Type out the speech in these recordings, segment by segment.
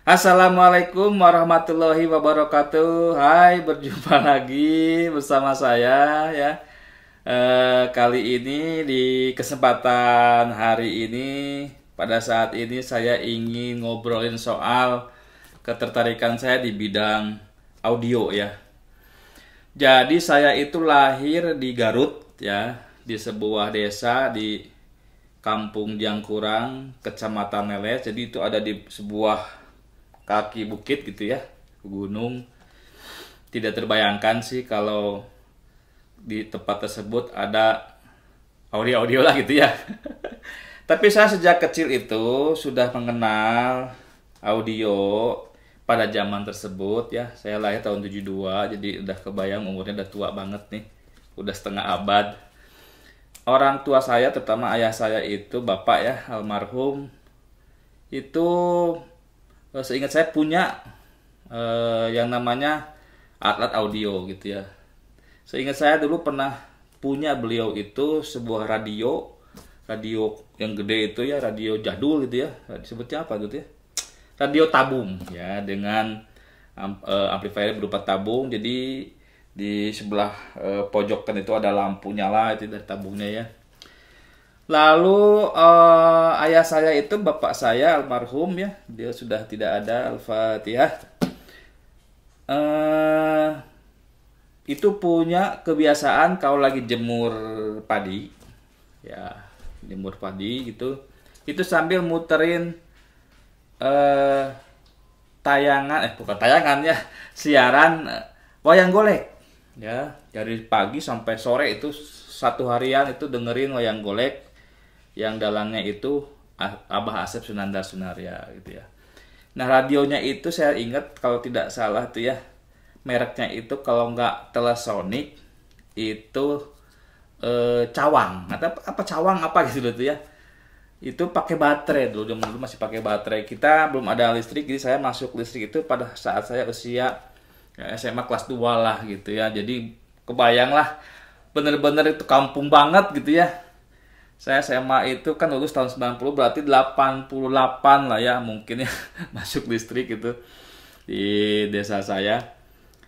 Assalamualaikum warahmatullahi wabarakatuh. Hai, berjumpa lagi bersama saya ya. Kali ini di kesempatan hari ini, pada saat ini saya ingin ngobrolin soal ketertarikan saya di bidang audio ya. Jadi saya itu lahir di Garut ya, di sebuah desa di Kampung Jangkurang, Kecamatan Leles. Jadi itu ada di sebuah kaki bukit gitu ya, gunung. Tidak terbayangkan sih kalau di tempat tersebut ada audio-audio lah gitu ya. Tapi saya sejak kecil itu sudah mengenal audio pada zaman tersebut ya. Saya lahir tahun 72, jadi udah kebayang umurnya udah tua banget nih. Udah setengah abad. Orang tua saya, terutama ayah saya itu, bapak ya, almarhum, itu seingat saya punya yang namanya alat audio gitu ya. Seingat saya dulu pernah punya beliau itu sebuah radio yang gede itu ya, radio jadul gitu ya. Disebutnya apa gitu ya? Radio tabung ya, dengan amplifier berupa tabung. Jadi di sebelah pojokan itu ada lampu nyala itu dari tabungnya ya. Lalu ayah saya itu, bapak saya almarhum ya, dia sudah tidak ada, Al-Fatihah. Itu punya kebiasaan kalau lagi jemur padi, ya jemur padi gitu, itu sambil muterin tayangan, bukan tayangan ya, siaran wayang golek, ya dari pagi sampai sore itu satu harian itu dengerin wayang golek yang dalangnya itu Abah Asep Sunandar Sunaria gitu ya. Nah radionya itu saya ingat kalau tidak salah tuh ya, mereknya itu kalau nggak Telesonic itu Cawang atau apa Cawang apa gitu tuh ya. Itu pakai baterai dulu, zaman dulu masih pakai baterai. Kita belum ada listrik, jadi saya masuk listrik itu pada saat saya usia ya, SMA kelas 2 lah gitu ya. Jadi kebayang lah, bener-bener itu kampung banget gitu ya. Saya SMA itu kan lulus tahun 90, berarti 88 lah ya mungkin ya masuk listrik itu di desa saya.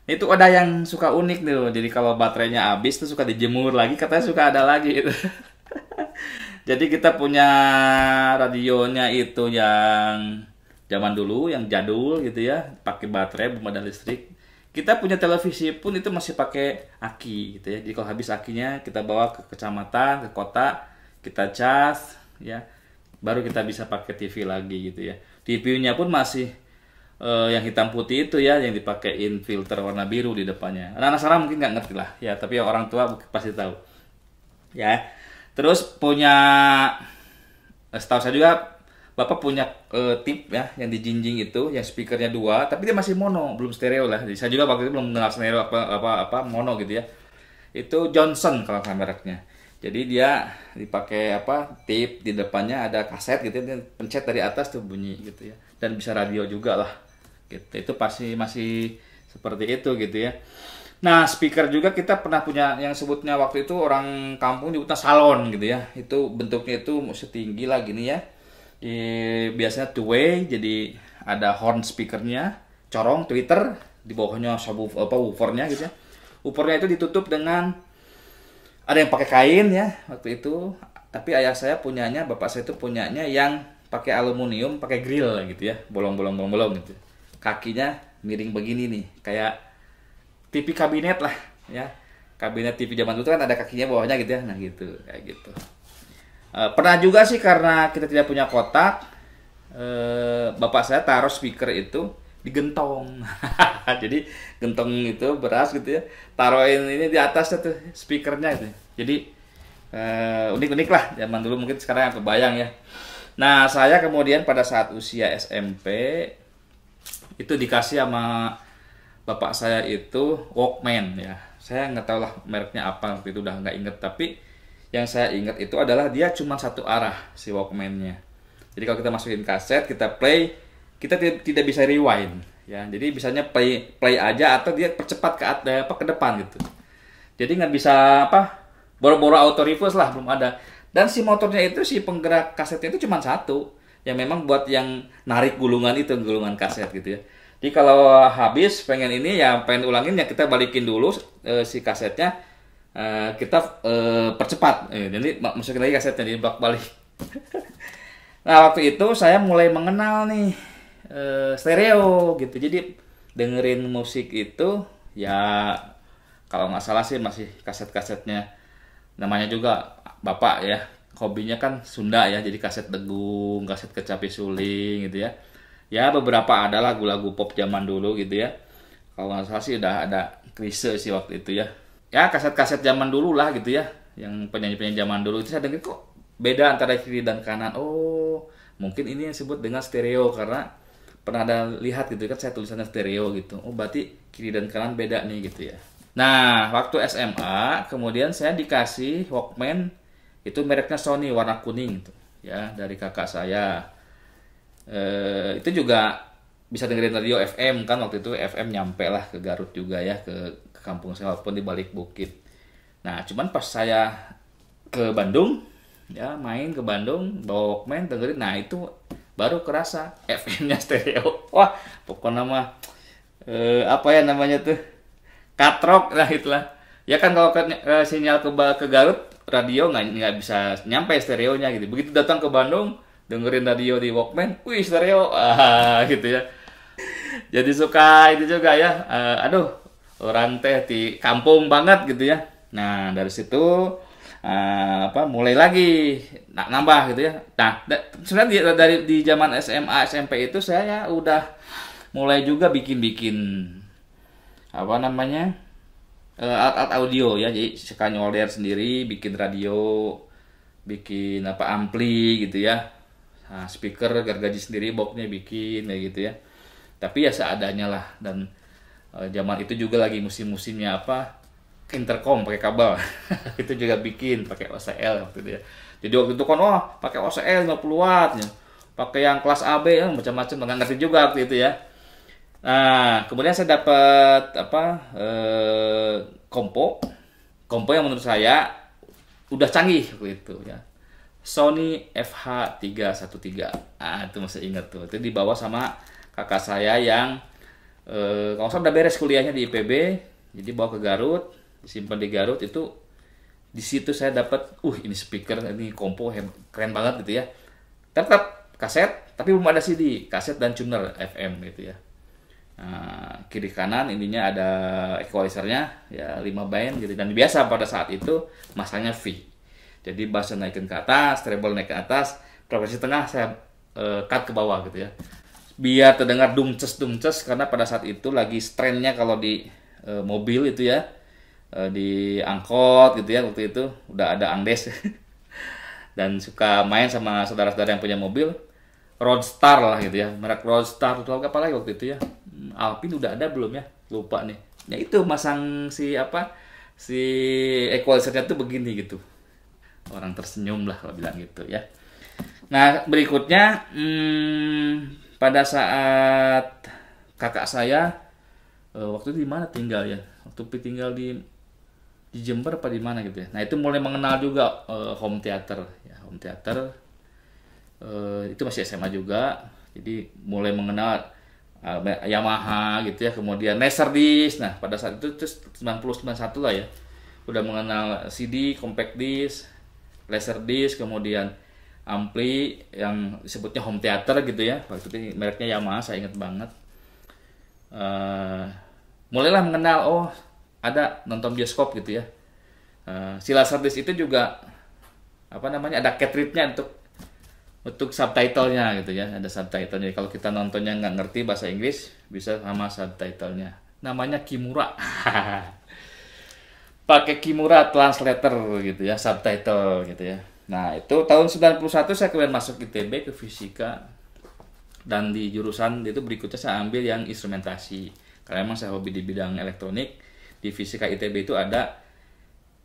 Itu ada yang suka unik nih, jadi kalau baterainya habis tuh suka dijemur lagi, katanya suka ada lagi itu. Jadi kita punya radionya itu yang zaman dulu, yang jadul gitu ya, pakai baterai belum ada listrik. Kita punya televisi pun itu masih pakai aki gitu ya. Jadi kalau habis akinya kita bawa ke kecamatan, ke kota, kita cas ya, baru kita bisa pakai TV lagi gitu ya. TV-nya pun masih yang hitam putih itu ya, yang dipakein filter warna biru di depannya. Anak-anak sekarang mungkin nggak ngerti lah ya, tapi orang tua pasti tahu ya. Terus punya, setahu saya juga bapak punya tip ya, yang dijinjing itu, yang speakernya 2, tapi dia masih mono, belum stereo lah. Jadi saya juga waktu itu belum mengenal stereo apa mono gitu ya. Itu Johnson kalau mereknya. Jadi dia dipakai tip di depannya, ada kaset gitu, dia pencet dari atas tuh bunyi gitu ya, dan bisa radio juga lah gitu. Itu pasti masih seperti itu gitu ya. Nah speaker juga kita pernah punya yang sebutnya waktu itu orang kampung nyebutnya salon gitu ya. Itu bentuknya itu setinggi lah gini ya, biasanya two way, jadi ada horn speakernya, corong tweeter, di bawahnya woofernya gitu ya. Woofernya itu ditutup dengan, ada yang pakai kain ya waktu itu, tapi ayah saya punyanya, bapak saya itu punyanya yang pakai aluminium, pakai grill gitu ya, bolong-bolong gitu. Kakinya miring begini nih, kayak TV kabinet lah ya. Kabinet TV zaman dulu kan ada kakinya bawahnya gitu ya. Nah gitu, kayak gitu. Pernah juga sih karena kita tidak punya kotak, bapak saya taruh speaker itu di gentong. Jadi gentong itu beras gitu ya, taruhin ini di atas tuh speakernya itu. Jadi unik-unik lah zaman dulu, mungkin sekarang yang kebayang ya. Nah saya kemudian pada saat usia SMP itu dikasih sama bapak saya itu Walkman ya. Saya nggak tahu lah mereknya apa waktu itu, udah nggak inget. Tapi yang saya ingat itu adalah dia cuma satu arah si Walkman-nya. Jadi kalau kita masukin kaset, kita play, kita tidak bisa rewind ya. Jadi bisanya play aja, atau dia percepat ke depan gitu. Jadi nggak bisa boro-boro auto reverse lah, belum ada. Dan si motornya itu, si penggerak kasetnya itu cuma satu. yang memang buat yang narik gulungan itu, gulungan kaset gitu ya. Jadi kalau habis pengen ini ya pengen ulangin ya kita balikin dulu si kasetnya, kita percepat. Jadi masukin lagi kasetnya di bak balik. Nah waktu itu saya mulai mengenal nih stereo gitu. Jadi dengerin musik itu ya kalau nggak salah sih masih kaset-kasetnya, namanya juga bapak ya, hobinya kan Sunda ya, jadi kaset Degung, kaset Kecapi Suling gitu ya. Ya beberapa ada lagu-lagu pop zaman dulu gitu ya. Kalau nggak salah sih udah ada Chrisye sih waktu itu ya. Ya kaset-kaset zaman dulu lah gitu ya. Yang penyanyi-penyanyi zaman dulu itu saya dengar kok beda antara kiri dan kanan. Oh mungkin ini yang disebut dengan stereo karena pernah ada lihat gitu kan saya tulisannya stereo gitu. Oh berarti kiri dan kanan beda nih gitu ya. Nah waktu SMA kemudian saya dikasih Walkman itu mereknya Sony warna kuning gitu ya dari kakak saya. Itu juga bisa dengerin radio FM kan waktu itu FM nyampe lah ke Garut juga ya ke kampung saya walaupun di balik bukit. Nah cuman pas saya ke Bandung ya main ke Bandung bawa Walkman dengerin, nah itu baru kerasa FM-nya stereo. Wah pokoknya mah apa ya namanya tuh katrok lah itulah. Ya kan kalau sinyal ke Garut radio nggak bisa nyampe stereonya gitu. Begitu datang ke Bandung dengerin radio di Walkman, wih stereo, gitu ya. Jadi suka itu juga ya, aduh orang teh di kampung banget gitu ya. Nah dari situ mulai lagi nambah gitu ya. Nah sebenarnya di zaman SMA SMP itu saya udah mulai juga bikin apa namanya alat audio ya, jadi suka nyolder sendiri, bikin radio, bikin apa ampli gitu ya. Nah, speaker gergaji sendiri boxnya bikin kayak gitu ya. Tapi ya seadanya lah, dan zaman itu juga lagi musim-musimnya apa intercom pakai kabel. Itu juga bikin pakai OCL waktu itu ya. Jadi waktu itu kan pakai OCL 50 watt ya. Pakai yang kelas AB ya, macam-macam nggak ngerti juga waktu itu ya. Nah, kemudian saya dapat kompo yang menurut saya udah canggih waktu itu ya. Sony FH313. Ah, itu masih ingat tuh. Itu dibawa sama kakak saya yang kalau saya udah beres kuliahnya di IPB, jadi bawa ke Garut, disimpan di Garut. Itu di situ saya dapat ini speaker, ini kompo keren banget gitu ya. Tetap kaset, tapi belum ada CD, kaset dan tuner FM gitu ya. Nah, kiri kanan ininya ada equalizernya ya 5 band gitu, dan biasa pada saat itu masangnya V. Jadi bass naikin ke atas, treble naik ke atas, frekuensi tengah saya cut ke bawah gitu ya. Biar terdengar dumces karena pada saat itu lagi trennya kalau di mobil itu ya, di angkot gitu ya waktu itu udah ada Andes. Dan suka main sama saudara-saudara yang punya mobil Roadstar lah gitu ya, merek Roadstar atau apa lagi waktu itu ya. Alpine udah ada belum ya? Lupa nih. Ya itu masang si equalizernya tuh begini gitu. Orang tersenyum lah kalau bilang gitu ya. Nah berikutnya pada saat kakak saya waktu itu di mana tinggal ya, waktu tinggal di Jember apa di mana gitu ya. Nah itu mulai mengenal juga home theater ya, home theater itu masih SMA juga, jadi mulai mengenal Yamaha gitu ya, kemudian Laserdisc. Nah pada saat itu 90-91 lah ya, udah mengenal CD, compact disc, Laserdisc, kemudian ampli yang disebutnya home theater gitu ya. Waktu itu mereknya Yamaha, saya ingat banget. Mulailah mengenal ada nonton bioskop gitu ya. Si Laserdisc itu juga apa namanya ada cartridge-nya untuk subtitlenya gitu ya, ada subtitlenya. Kalau kita nontonnya nggak ngerti bahasa Inggris bisa sama subtitlenya. Namanya Kimura. Pakai Kimura Translator gitu ya, subtitle gitu ya. Nah itu tahun 91 saya kemudian masuk ITB ke fisika, dan di jurusan itu berikutnya saya ambil yang instrumentasi karena memang saya hobi di bidang elektronik. Di fisika ITB itu ada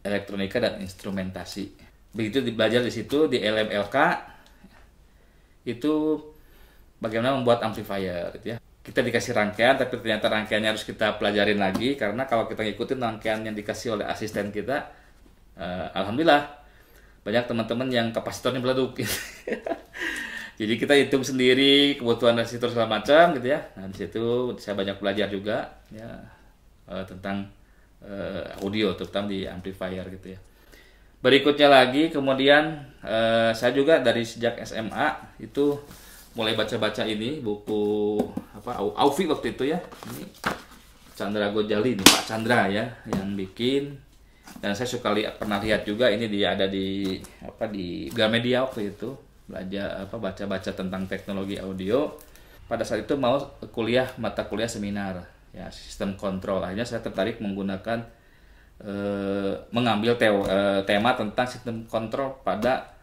elektronika dan instrumentasi. Begitu belajar di situ di LMLK itu bagaimana membuat amplifier gitu ya. Kita dikasih rangkaian, tapi ternyata rangkaiannya harus kita pelajarin lagi, karena kalau kita ngikutin rangkaian yang dikasih oleh asisten kita, alhamdulillah banyak teman-teman yang kapasitornya meleduk. Jadi kita hitung sendiri kebutuhan resistor segala macam gitu ya. Nah, di situ saya banyak belajar juga ya tentang audio terutama di amplifier gitu ya. Berikutnya lagi kemudian saya juga dari sejak SMA itu mulai baca-baca ini buku apa Aufi waktu itu ya. Ini Chandra Gojali ini Pak Chandra ya yang bikin, dan saya suka pernah lihat juga ini dia ada di apa di Gramedia waktu itu belajar apa baca-baca tentang teknologi audio. Pada saat itu mau kuliah mata kuliah seminar ya sistem kontrol, akhirnya saya tertarik menggunakan mengambil tema tentang sistem kontrol pada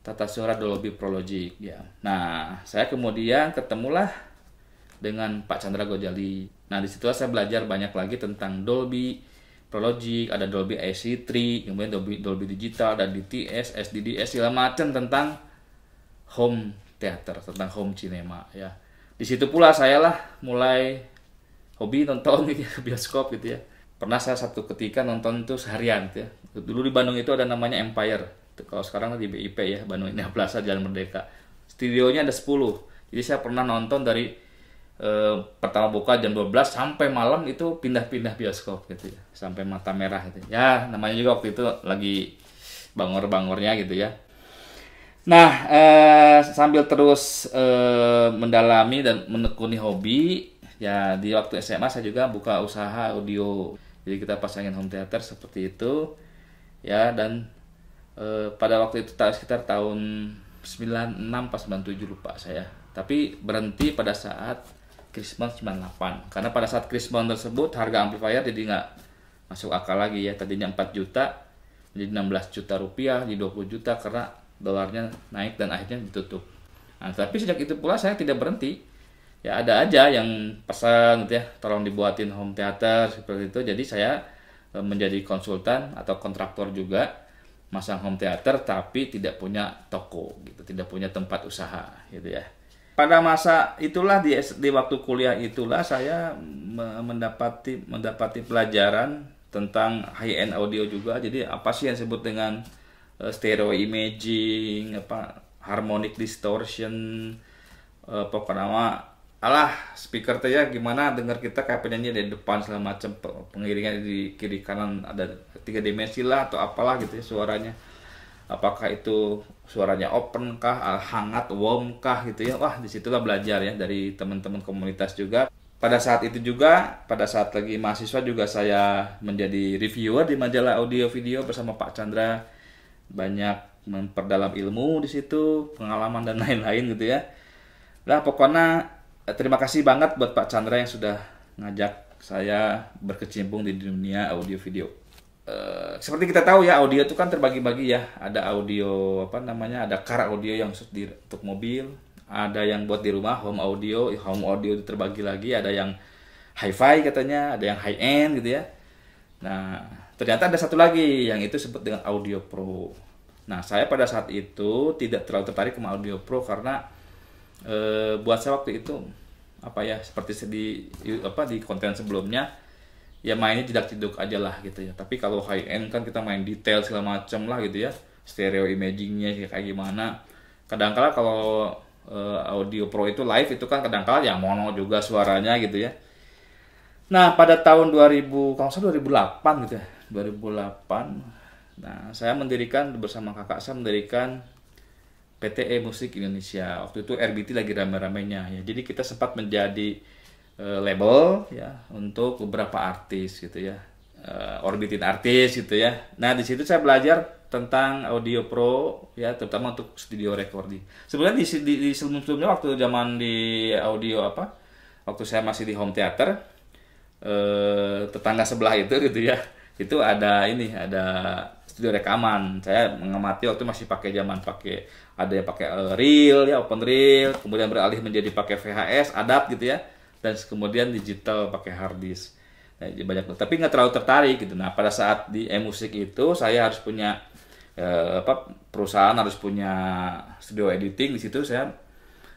tata suara Dolby Pro Logic ya. Nah, saya kemudian ketemulah dengan Pak Chandra Gojali. Nah, di situ saya belajar banyak lagi tentang Dolby Pro Logic, ada Dolby AC3, kemudian Dolby Digital, ada DTS, SDDS segala macam tentang home theater, tentang home cinema ya. Di situ pula saya lah mulai hobi nonton gitu ya, bioskop gitu ya. Pernah saya satu ketika nonton itu seharian gitu ya. Dulu di Bandung itu ada namanya Empire. Kalau sekarang di BIP ya, Bandung Indah Plaza Jalan Merdeka. Studionya ada 10. Jadi saya pernah nonton dari pertama buka jam 12 sampai malam itu pindah-pindah bioskop gitu ya. Sampai mata merah gitu. Ya, namanya juga waktu itu lagi bangor-bangornya gitu ya. Nah, sambil terus mendalami dan menekuni hobi, ya di waktu SMA saya juga buka usaha audio. Jadi kita pasangin home theater seperti itu, ya dan pada waktu itu sekitar tahun 96 pas 97 lupa saya. Tapi berhenti pada saat Christmas 98. Karena pada saat Christmas tersebut harga amplifier jadi nggak masuk akal lagi ya. Tadinya 4 juta, jadi 16 juta rupiah, jadi 20 juta karena dolarnya naik dan akhirnya ditutup. Nah, tapi sejak itu pula saya tidak berhenti. Ya ada aja yang pesan gitu ya, tolong dibuatin home theater seperti itu. Jadi saya menjadi konsultan atau kontraktor juga masang home theater tapi tidak punya toko gitu, tidak punya tempat usaha gitu ya. Pada masa itulah di waktu kuliah itulah saya mendapati pelajaran tentang high end audio juga. Jadi apa sih yang disebut dengan stereo imaging, apa harmonic distortion, pokoknya alah speaker teh ya gimana dengar kita kayak penyanyi dari depan segala macam, pengiringan di kiri kanan ada 3 dimensi lah atau apalah gitu ya suaranya. Apakah itu suaranya open kah, hangat, warm kah gitu ya. Wah, disitulah belajar ya dari teman-teman komunitas juga. Pada saat itu juga, pada saat lagi mahasiswa juga saya menjadi reviewer di majalah audio video bersama Pak Chandra. Banyak memperdalam ilmu di situ, pengalaman dan lain-lain gitu ya. Nah, pokoknya terima kasih banget buat Pak Chandra yang sudah ngajak saya berkecimpung di dunia audio video. Seperti kita tahu ya, audio itu kan terbagi-bagi ya. Ada audio apa namanya, ada car audio yang untuk mobil, ada yang buat di rumah home audio itu terbagi lagi, ada yang hi-fi katanya, ada yang high end gitu ya. Nah, ternyata ada satu lagi yang itu disebut dengan audio pro. Nah, saya pada saat itu tidak terlalu tertarik sama audio pro karena buat saya waktu itu apa ya seperti di konten sebelumnya ya mainnya tidak-tidak aja lah gitu ya. Tapi kalau high end kan kita main detail segala macam lah gitu ya, stereo imagingnya kayak gimana. Kadang-kala kalau audio pro itu live itu kan kadang-kala yang mono juga suaranya gitu ya. Nah pada tahun 2000 kalau saya 2008 gitu ya, 2008. Nah saya mendirikan bersama kakak saya mendirikan PTE Musik Indonesia. Waktu itu RBT lagi rame-ramenya ya. Jadi kita sempat menjadi label ya untuk beberapa artis gitu ya. Orbitin artis gitu ya. Nah, di situ saya belajar tentang audio pro ya, terutama untuk studio recording. Sebenarnya di sebelum-sebelumnya waktu zaman di audio apa? Waktu saya masih di home theater, tetangga sebelah itu gitu ya. Itu ada studio rekaman. Saya mengamati waktu masih pakai ada yang pakai reel ya, open reel, kemudian beralih menjadi pakai VHS, adapt gitu ya. Dan kemudian digital pakai hard disk. Nah, banyak, tapi nggak terlalu tertarik gitu. Nah, pada saat di e-musik itu saya harus punya perusahaan, harus punya studio editing. Di situ saya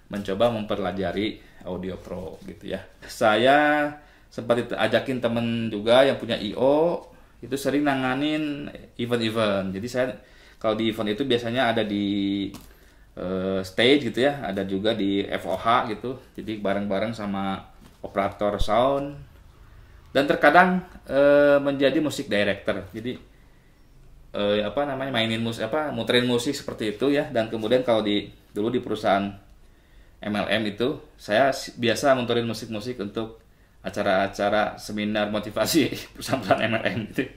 mencoba mempelajari audio pro gitu ya. Saya sempat ajakin temen juga yang punya IO, itu sering nanganin event-event. Jadi saya kalau di event itu biasanya ada di stage gitu ya, ada juga di FOH gitu. Jadi bareng-bareng sama operator sound dan terkadang menjadi musik director. Jadi muterin musik seperti itu ya. Dan kemudian kalau dulu di perusahaan MLM itu saya biasa muterin musik-musik untuk acara-acara seminar motivasi perusahaan MLM gitu.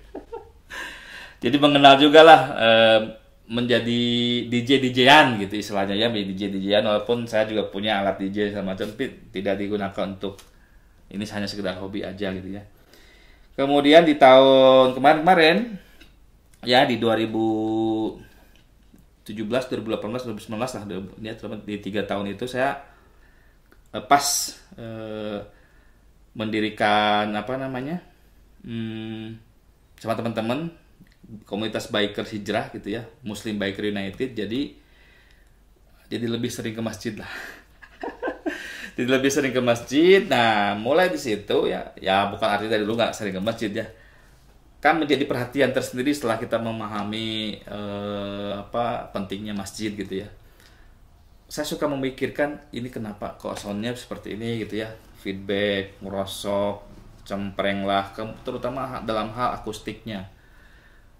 Jadi mengenal juga lah menjadi DJ-DJ-an gitu istilahnya ya, DJ-DJ-an, walaupun saya juga punya alat DJ sama macam, tapi tidak digunakan untuk ini, hanya sekedar hobi aja gitu ya. Kemudian di tahun kemarin ya, di 2017, 2018, 2019 lah, di 3 tahun itu saya pas mendirikan sama teman-teman komunitas biker hijrah gitu ya, Muslim Biker United. Jadi lebih sering ke masjid lah. Jadi lebih sering ke masjid. Nah, mulai di situ ya bukan artinya dari dulu nggak sering ke masjid ya. Kan menjadi perhatian tersendiri setelah kita memahami pentingnya masjid gitu ya. Saya suka memikirkan ini kenapa kok soundnya seperti ini gitu ya. Feedback, merosot, cempreng lah, terutama dalam hal akustiknya.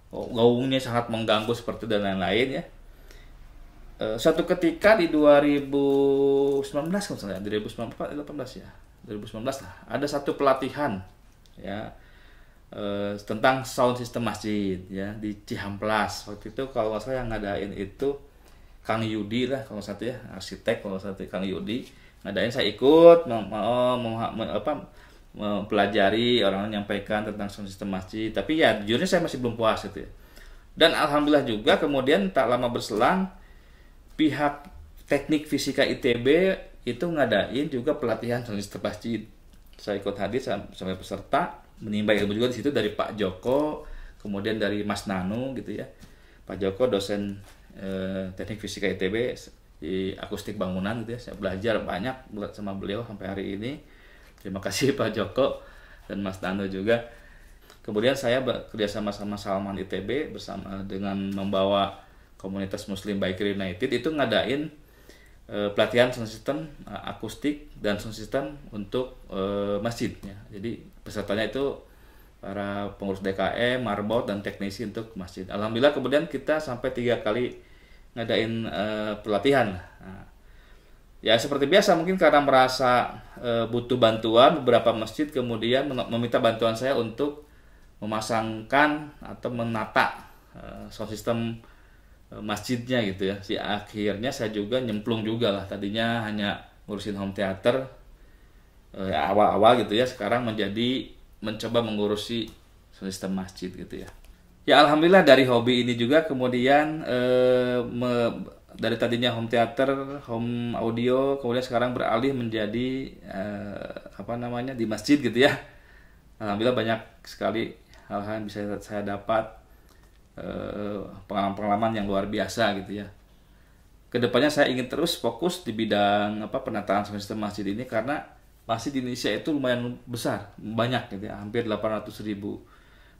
Gaungnya sangat mengganggu seperti dan lain-lain ya. Suatu ketika di 2019 kalau saya 2018 ya, 2019 lah, ada satu pelatihan ya tentang sound system masjid ya di Cihamplas. Waktu itu kalau nggak salah yang ngadain itu Kang Yudi lah, kalau satu ya, arsitek, kalau satu Kang Yudi ngadain. Saya ikut mempelajari, orang menyampaikan tentang sound system masjid, tapi ya jujurnya saya masih belum puas gitu ya. Dan alhamdulillah juga kemudian tak lama berselang pihak teknik fisika ITB itu ngadain juga pelatihan sound system masjid. Saya ikut hadir sampai peserta, menimba ilmu juga di situ dari Pak Joko, kemudian dari Mas Nanu gitu ya. Pak Joko dosen teknik fisika ITB di akustik bangunan gitu ya. Saya belajar banyak sama beliau sampai hari ini. Terima kasih Pak Joko dan Mas Nano juga. Kemudian saya bekerja sama Salman ITB bersama dengan membawa komunitas Muslim Biker United itu ngadain pelatihan sound system akustik dan sound system untuk masjid ya. Jadi pesertanya itu para pengurus DKM, marbot dan teknisi untuk masjid. Alhamdulillah kemudian kita sampai 3 kali ngadain pelatihan. Nah, ya seperti biasa mungkin karena merasa butuh bantuan, beberapa masjid kemudian meminta bantuan saya untuk memasangkan atau menata sound system masjidnya gitu ya. Akhirnya saya juga nyemplung juga lah, tadinya hanya ngurusin home theater ya awal-awal gitu ya, sekarang mencoba mengurusi sound system masjid gitu ya. Ya alhamdulillah dari hobi ini juga kemudian dari tadinya home theater, home audio, kemudian sekarang beralih menjadi di masjid gitu ya. Alhamdulillah banyak sekali hal-hal yang bisa saya dapat, pengalaman-pengalaman yang luar biasa gitu ya. Kedepannya saya ingin terus fokus di bidang penataan sound system masjid ini, karena masjid di Indonesia itu lumayan besar, banyak gitu ya, hampir 800.000,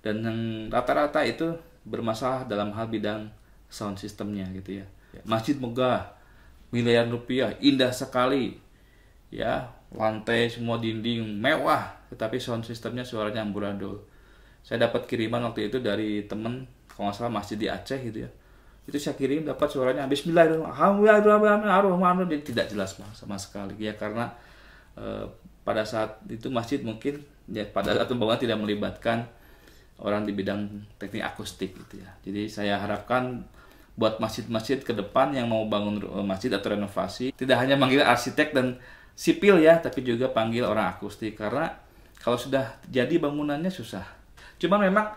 dan yang rata-rata itu bermasalah dalam hal bidang sound systemnya gitu ya. Masjid megah, miliaran rupiah, indah sekali ya, lantai semua dinding mewah, tetapi sound systemnya suaranya amburadul. Saya dapat kiriman waktu itu dari temen, kalau nggak salah masjid di Aceh gitu ya, itu saya kirim dapat suaranya Bismillahirrahmanirrahim, jadi tidak jelas sama sekali ya, karena pada saat itu masjid mungkin ya pada saat pembangunan tidak melibatkan orang di bidang teknik akustik gitu ya. Jadi saya harapkan buat masjid-masjid ke depan yang mau bangun masjid atau renovasi, tidak hanya manggil arsitek dan sipil ya, tapi juga panggil orang akustik, karena kalau sudah jadi bangunannya susah. Cuma memang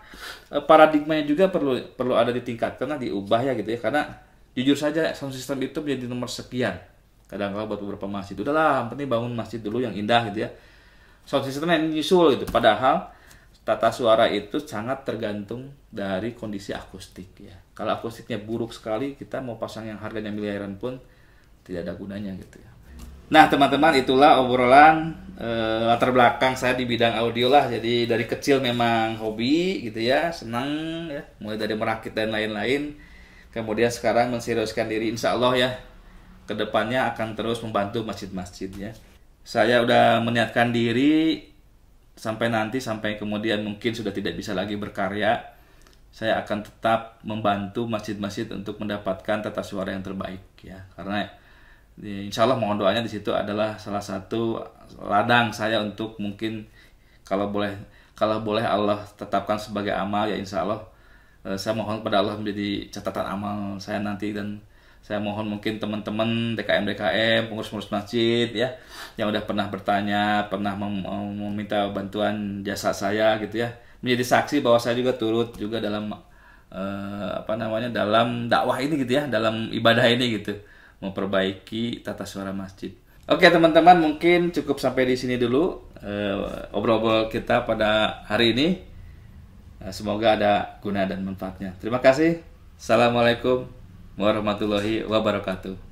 paradigmanya juga perlu ada ditingkatkan, diubah ya gitu ya, karena jujur saja sound system itu menjadi nomor sekian. Kadang-kadang buat beberapa masjid, udahlah penting bangun masjid dulu yang indah gitu ya, sound system yang nyusul gitu. Padahal tata suara itu sangat tergantung dari kondisi akustik ya. Kalau akustiknya buruk sekali, kita mau pasang yang harganya miliaran pun tidak ada gunanya gitu ya. Nah teman-teman, itulah obrolan latar belakang saya di bidang audio lah. Jadi dari kecil memang hobi gitu ya, senang ya, mulai dari merakit dan lain-lain. Kemudian sekarang menseriuskan diri, insya Allah ya, kedepannya akan terus membantu masjid-masjid ya. Saya udah meniatkan diri sampai kemudian mungkin sudah tidak bisa lagi berkarya, saya akan tetap membantu masjid-masjid untuk mendapatkan tata suara yang terbaik ya. Karena insya Allah mohon doanya di situ adalah salah satu ladang saya untuk mungkin kalau boleh Allah tetapkan sebagai amal ya, insya Allah saya mohon kepada Allah menjadi catatan amal saya nanti. Dan saya mohon mungkin teman-teman DKM, pengurus-pengurus masjid ya, yang udah pernah bertanya, pernah meminta bantuan jasa saya gitu ya, menjadi saksi bahwa saya juga turut juga dalam dalam dakwah ini gitu ya, dalam ibadah ini gitu, memperbaiki tata suara masjid. Oke teman-teman, mungkin cukup sampai di sini dulu obrol-obrol kita pada hari ini. Semoga ada guna dan manfaatnya. Terima kasih. Assalamualaikum warahmatullahi wabarakatuh.